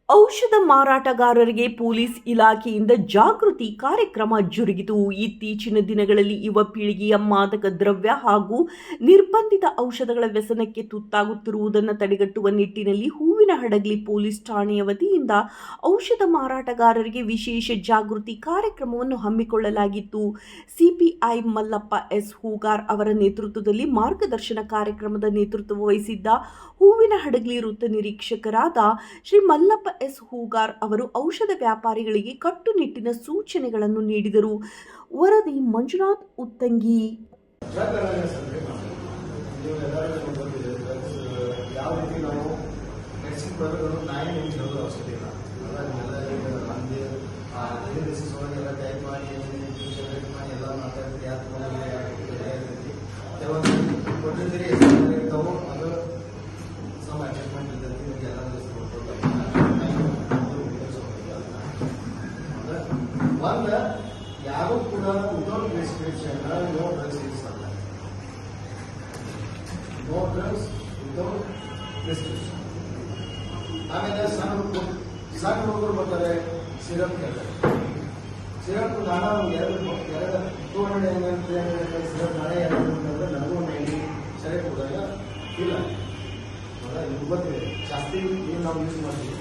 ಔಷಧ ಮಾರಾಟಗಾರರಿಗೆ ಪೊಲೀಸ್ ಇಲಾಖೆಯಿಂದ ಜಾಗೃತಿ ಕಾರ್ಯಕ್ರಮ ಜರುಗಿತು. ಇತ್ತೀಚಿನ ದಿನಗಳಲ್ಲಿ ಯುವ ಪೀಳಿಗೆಯ ಮಾದಕ ದ್ರವ್ಯ ಹಾಗೂ ನಿರ್ಬಂಧಿತ ಔಷಧಗಳ ವ್ಯಸನಕ್ಕೆ ತುತ್ತಾಗುತ್ತಿರುವುದನ್ನು ತಡೆಗಟ್ಟುವ ನಿಟ್ಟಿನಲ್ಲಿ ಹೂವಿನಹಡಗಲಿ ಪೊಲೀಸ್ ಠಾಣೆಯ ವತಿಯಿಂದ ಔಷಧ ಮಾರಾಟಗಾರರಿಗೆ ವಿಶೇಷ ಜಾಗೃತಿ ಕಾರ್ಯಕ್ರಮವನ್ನು ಹಮ್ಮಿಕೊಳ್ಳಲಾಗಿತ್ತು. ಸಿಪಿಐ ಮಲ್ಲಪ್ಪ ಎಸ್ ಹೂಗಾರ್ ಅವರ ನೇತೃತ್ವದಲ್ಲಿ ಮಾರ್ಗದರ್ಶನ ಕಾರ್ಯಕ್ರಮದ ನೇತೃತ್ವ ವಹಿಸಿದ್ದ ಹೂವಿನಹಡಗಲಿ ವೃತ್ತ ನಿರೀಕ್ಷಕರಾದ ಶ್ರೀ ಮಲ್ಲಪ್ಪ ಎಸ್ ಹೂಗಾರ್ ಅವರು ಔಷಧ ವ್ಯಾಪಾರಿಗಳಿಗೆ ಕಟ್ಟುನಿಟ್ಟಿನ ಸೂಚನೆಗಳನ್ನು ನೀಡಿದರು. ವರದಿ ಮಂಜುನಾಥ್ ಉತ್ತಂಗಿ. ಒಂದು ಯಾರು ಕೂಡ without prescription no drugs use ಅಲ್ಲ. No drugs without prescription. ಆಮೇಲೆ ಸಣ್ಣ ಹುಡುಗರು ಬರ್ತಾರೆ, ಸಿರಪ್ ಕೇಳ್ತಾರೆ. ಸಿರಪ್ ನಾನಾ ಎರಡು 200 ml ಸಿರಪ್ ನಾನೇ 2 ಅಂತಂದ್ರೆ ನನಗೂ 90 ಸರಿ ಹೋದಾಗ ಇಲ್ಲ ಗೊತ್ತಿದೆ. ಜಾಸ್ತಿ ಏನು ನಾವು ಯೂಸ್ ಮಾಡ್ತೀವಿ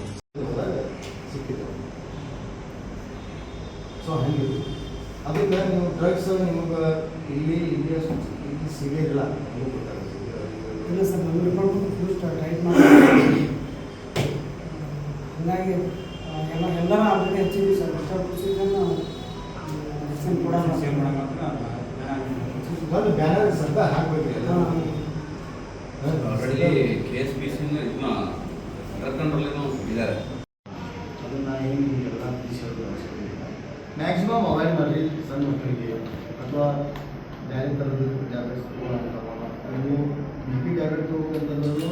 ಸಿಕ್ಕಿದೆ. ಸೊ ಹಂಗೆ ಅದಕ್ಕೆ ನೀವು ಡ್ರಗ್ಸ್ ನಿಮ್ಗೆ ಇಲ್ಲಿ ಸಿಗೋದಿಲ್ಲ. ಇಲ್ಲ ಸರ್, ನಮ್ಮ ಡಿಪಾರ್ಟ್ಮೆಂಟ್ ಫುಲ್ ಟೈಟ್ ಮಾಡಿ ಹಾಗಾಗಿ ಎಲ್ಲರ ಆಲ್ರೆಡಿ ಹಚ್ಚಿದ್ವಿ ಸರ್. ಒಂದು ಬ್ಯಾನರ್ ಸದ್ದ ಹಾಕ್ಬೇಕು ಎಲ್ಲ. ಆಲ್ರೆಡಿ KSPC ಇದನ್ನ ಅಂಡರ್ ಕಂಟ್ರೋಲ್ ಇದ್ದಾರೆ. ಅದನ್ನು ಏನು ಎಲ್ಲ ಮ್ಯಾಕ್ಸಿಮಮ್ ಅವಾಯ್ಡ್ ಮಾಡಿರಿ. ಸಣ್ಣ ಮಕ್ಕಳಿಗೆ ಅಥವಾ ಬೇರೆ ಥರದ ಟ್ಯಾಬ್ಲೆಟ್ಸ್ ನೀವು BP ಟ್ಯಾಬ್ಲೆಟ್ ತೊಗೋಬೇಕಂತಂದ್ರೂ